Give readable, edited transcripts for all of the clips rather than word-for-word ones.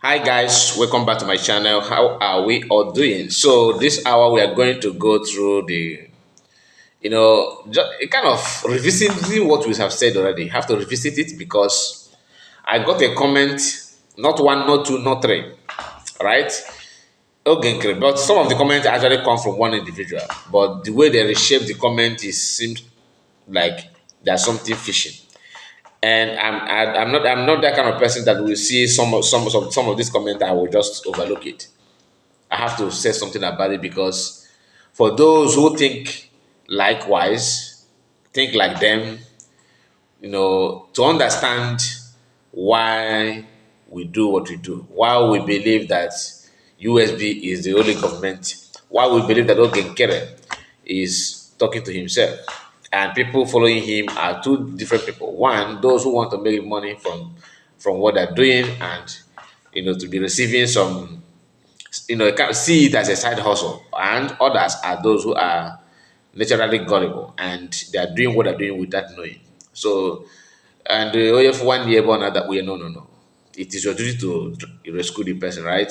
Hi guys, welcome back to my channel. How are we all doing? So this hour we are going to go through just kind of revisiting what we have said already. Have to revisit it because I got a comment, not one, not two, not three, right? Okay, Nkere, but some of the comments actually come from one individual, but the way they reshape the comment is seems like there's something fishy. And I'm not that kind of person that will see some of these comments. I will just overlook it. I have to say something about it because for those who think likewise, think like them, to understand why we do what we do, why we believe that USB is the only government, why we believe that Nkere is talking to himself, and people following him are two different people. One, those who want to make money from what they're doing, and to be receiving some, you can't see it as a side hustle, and others are those who are naturally gullible and they are doing what they're doing without knowing. So, and if one year born that way, no, no, no. It is your duty to rescue the person, right?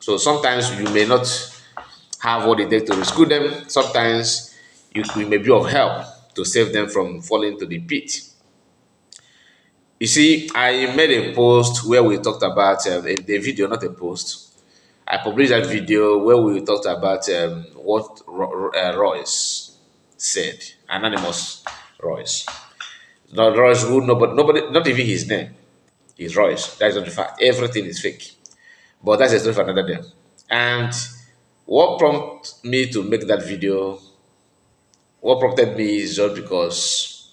So sometimes you may not have what it takes to rescue them. Sometimes you may be of help to save them from falling into the pit. You see, I made a post where we talked about a video, not a post. I published that video where we talked about what Royce said, anonymous Royce. Not Royce, who nobody, not even his name is Royce. That is not the fact. Everything is fake. But that's a story for another day. And what prompted me to make that video, what prompted me is just because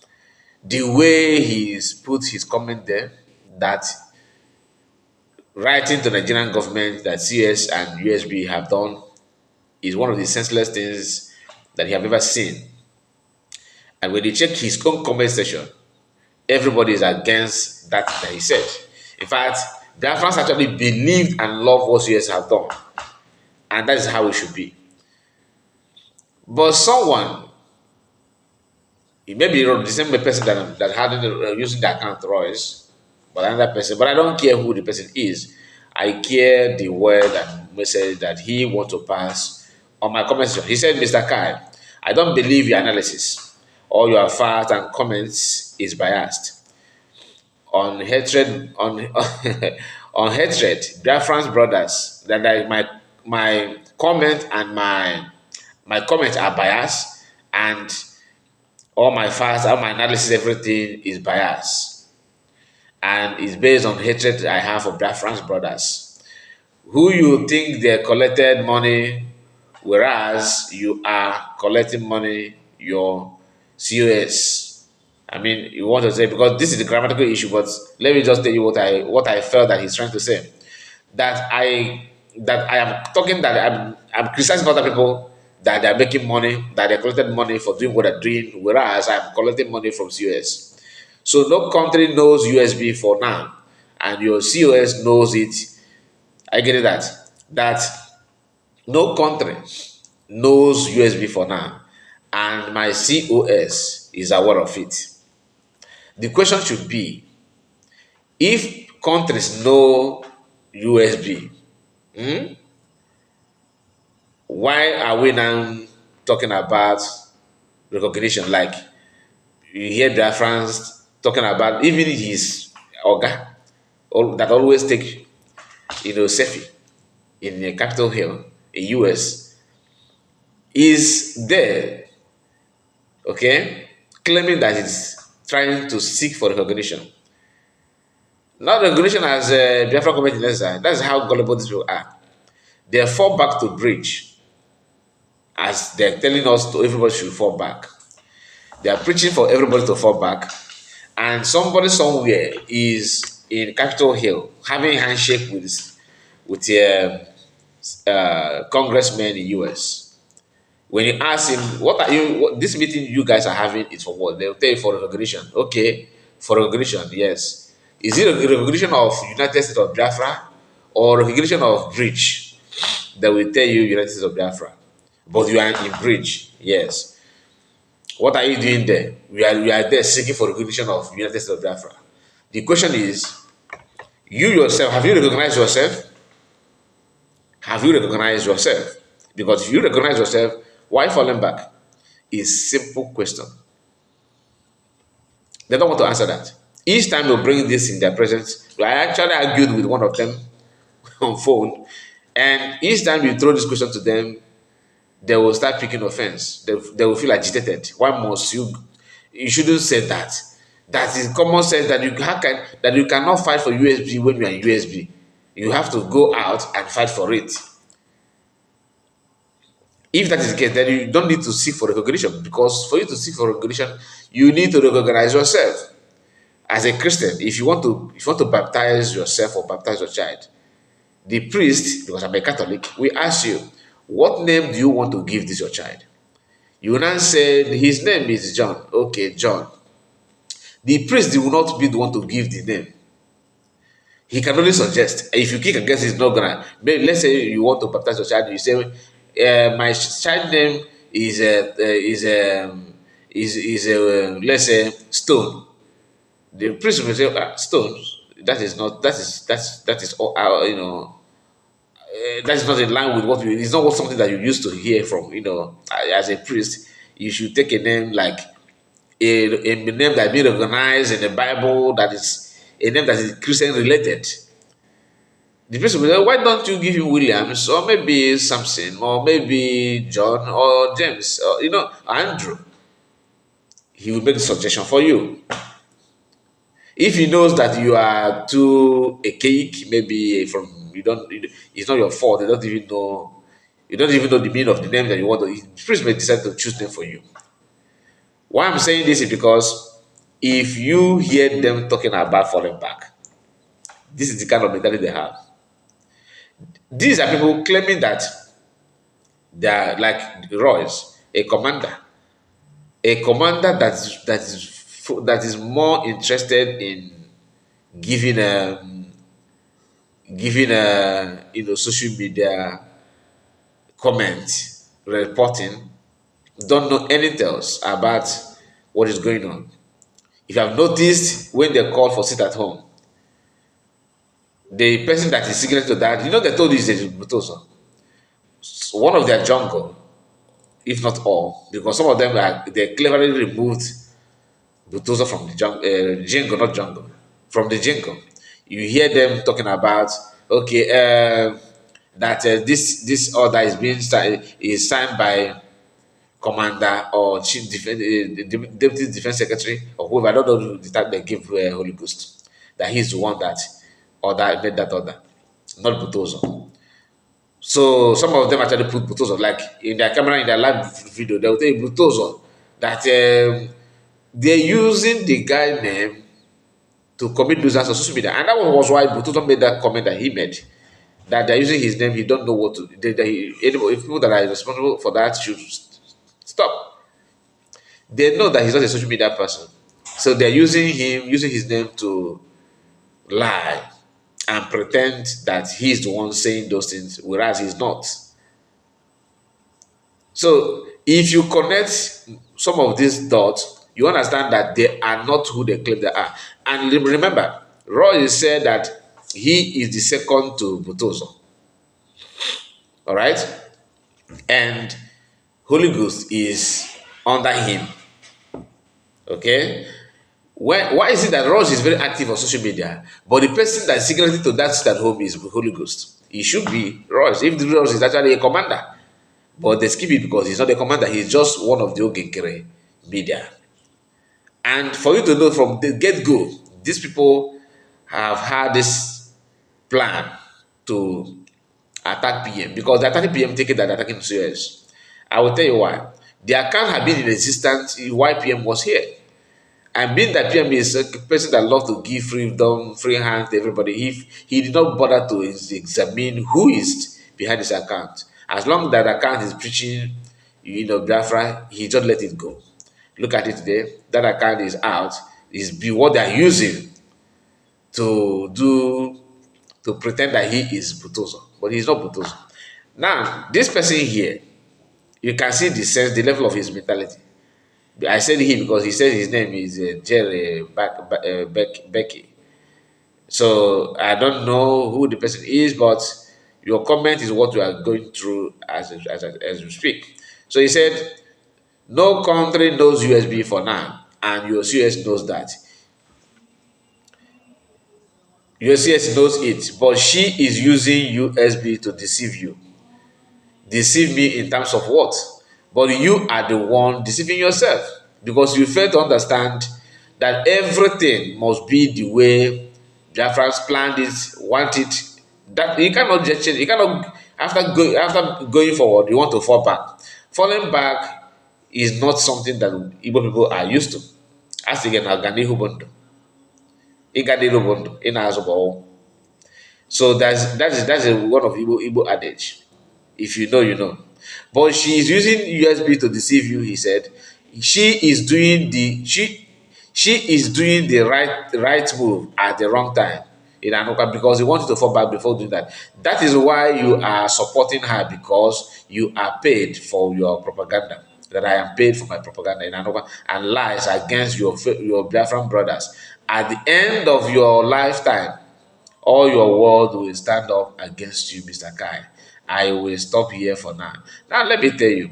the way he's put his comment there, that writing to the Nigerian government that CS and USB have done is one of the senseless things that he have ever seen. And when you check his own comment section, everybody is against that he said. In fact, Biafrans actually believed and loved what US have done. And that is how it should be. But someone, it may be the same person that had using the account Royce, but another person, but I don't care who the person is. I care the word and message that he wants to pass on my comment section. He said, Mr. Kai, I don't believe your analysis or your facts and comments is biased on hatred on hatred. Biafran's brothers, that my comment and my comments are biased, and all my facts, all my analysis, everything is biased and is based on hatred I have for Biafran's brothers. Who you think they collected money, whereas you are collecting money your COS. I mean, you want to say, because this is the grammatical issue, but let me just tell you what I felt that he's trying to say. That I am talking, that I'm criticizing other people that they're making money, that they collected money for doing what they're doing, whereas I'm collecting money from COS. So no country knows USB for now, and your COS knows it. I get it, that no country knows USB for now, and my COS is aware of it. The question should be, if countries know USB, why are we now talking about recognition? Like, you hear Biafrans talking about even his Oga that always take selfie in the Capitol Hill in US is there, okay, claiming that he's trying to seek for recognition. Not recognition as a Biafra community necessary. That's how gullible these people are. They fall back to bridge as they're telling us to everybody should fall back. They are preaching for everybody to fall back, and somebody somewhere is in Capitol Hill having a handshake with congressmen in US. When you ask him, what are you, this meeting you guys are having is for what? They'll tell you for recognition. Okay, for recognition, yes. Is it a recognition of United States of Biafra or recognition of bridge? That will tell you United States of Biafra. But you are in bridge, yes. What are you doing there? We are there seeking for recognition of United States of Biafra. The question is, you yourself, have you recognized yourself? Have you recognized yourself? Because if you recognize yourself, why falling back? Is simple question. They don't want to answer that. Each time you bring this in their presence, I actually argued with one of them on phone, and each time you throw this question to them, they will start picking offense. They will feel agitated. Why must you? You shouldn't say that. That is common sense that you cannot fight for USB when you are in USB. You have to go out and fight for it. If that is the case, then you don't need to seek for recognition, because for you to seek for recognition, you need to recognize yourself as a Christian. If you want to baptize yourself or baptize your child, the priest, because I'm a Catholic, we ask you, what name do you want to give this your child? You now said his name is John. Okay, John. The priest will not be the one to give the name. He can only suggest. If you kick against, he's not gonna. Maybe let's say you want to baptize your child. You say, my child name is let's say Stone. The priest will say, Stone. That is not. That is all. That is not in line with what we. It's not something that you used to hear from. As a priest, you should take a name like a name that been recognized in the Bible, that is a name that is Christian related. The person will say, why don't you give him Williams, or maybe Samson, or maybe John, or James, or Andrew? He will make the suggestion for you. If he knows that you are too archaic, maybe it's not your fault. They don't even know. You don't even know the meaning of the name that you want to. The priest may decide to choose them for you. Why I'm saying this is because if you hear them talking about falling back, this is the kind of mentality they have. These are people claiming that they are like Royce, a commander that is more interested in giving social media comment, reporting, don't know anything else about what is going on. If you have noticed, when they call for sit at home, the person that is signaling to that, they told you is a Butoso. One of their jungle, if not all, because some of them they cleverly removed Butoso from the jungle, jingle, not jungle, from the jingle. You hear them talking about, okay, that this order is signed by commander or chief defense, deputy defense secretary, or whoever. I don't know the type they give Holy Ghost. That he's the one that made that order, not Butozo. So some of them actually put Butozo, like in their camera, in their live video, they will tell you Butozo that they're using the guy name to commit nuisance on social media, and that was why Butozo made that comment that he made. That they're using his name, he don't know what to. If people that are responsible for that should stop. They know that he's not a social media person, so they're using his name to lie and pretend that he's the one saying those things, whereas he's not. So if you connect some of these dots, you understand that they are not who they claim they are. And remember, Roy said that he is the second to Butozo. All right? And Holy Ghost is under him. Okay? Why is it that Ross is very active on social media, but the person that is secretly to that sit at home is Holy Ghost? He should be Ross. If the Ross is actually a commander, but they skip it because he's not a commander, he's just one of the Nkere media. And for you to know from the get-go, these people have had this plan to attack PM, because the attacking PM taking that attacking serious. I will tell you why. The account had been in existence while PM was here. And being that PM is a person that loves to give freedom, free hand to everybody, if he did not bother to examine who is behind his account, as long as that account is preaching, Biafra, he just let it go. Look at it today. That account is out. Is be what they are using to pretend that he is Butozo, but he's not Butozo. Now, this person here, you can see the level of his mentality. I said he because he said his name is Jerry Becky. So I don't know who the person is, but Your comment is what you are going through as you speak. So he said, no country knows USB for now, and your CS knows that. Your CS knows it, but she is using USB to deceive you. Deceive me in terms of what? But you are the one deceiving yourself because you fail to understand that everything must be the way Biafrans planned it, want it. That you cannot just change. You cannot after going forward, you want to fall back. Falling back is not something that Igbo people are used to. As again, Agani Hubondo, Igadi Hubondo, in Azobo. So that's one of Igbo adage. If you know, you know. But she is using USB to deceive you, he said. She is doing the she is doing the right move at the wrong time in Anuka because he wanted to fall back before doing that. That is why you are supporting her because you are paid for your propaganda. That I am paid for my propaganda in Anuka and lies against your Biafran brothers. At the end of your lifetime, all your world will stand up against you, Mr. Kai. I will stop here for now. Now let me tell you,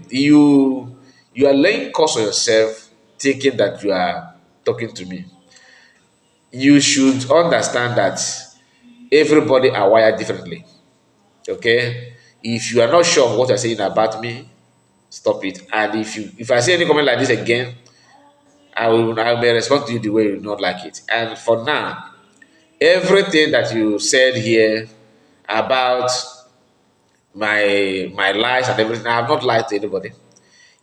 you are laying curse on yourself, thinking that you are talking to me. You should understand that everybody are wired differently. Okay? If you are not sure of what you're saying about me, stop it. And if I say any comment like this again, I may respond to you the way you not like it. And for now, everything that you said here about my lies and everything. I have not lied to anybody.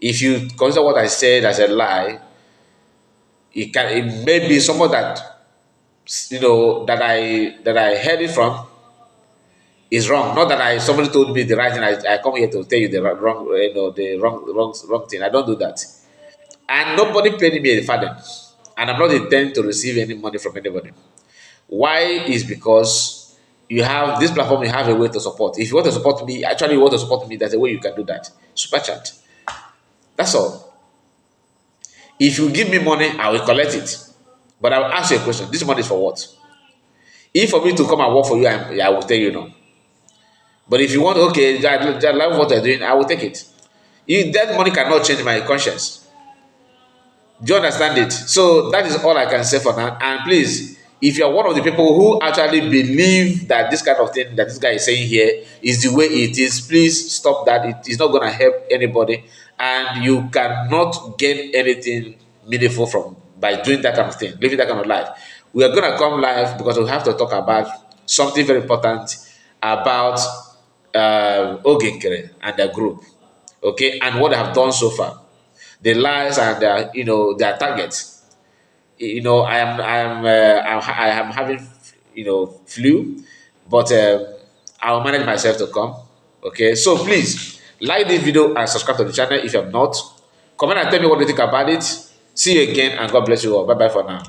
If you consider what I said as a lie, it may be someone that that I heard it from is wrong. Not that I somebody told me the right thing. I come here to tell you the wrong the wrong thing. I don't do that. And nobody paid me a father. And I'm not intending to receive any money from anybody. Why is because you have this platform, you have a way to support. If you want to support me, actually you want to support me, there's a way you can do that. Super chat. That's all. If you give me money, I will collect it. But I will ask you a question. This money is for what? If for me to come and work for you, I will tell you no. But if you want, okay, I love what you're doing, I will take it. That money cannot change my conscience. Do you understand it? So that is all I can say for now. And please, if you're one of the people who actually believe that this kind of thing that this guy is saying here is the way it is, please stop that. It is not going to help anybody. And you cannot gain anything meaningful from by doing that kind of thing, living that kind of life. We are going to come live because we have to talk about something very important about Nkere and the group. Okay, and what they have done so far, the lies and their targets. I am having flu, but I'll manage myself to come. Okay, so please like this video and subscribe to the channel if you have not. Comment and tell me what you think about it. See you again, and God bless you all. Bye bye for now.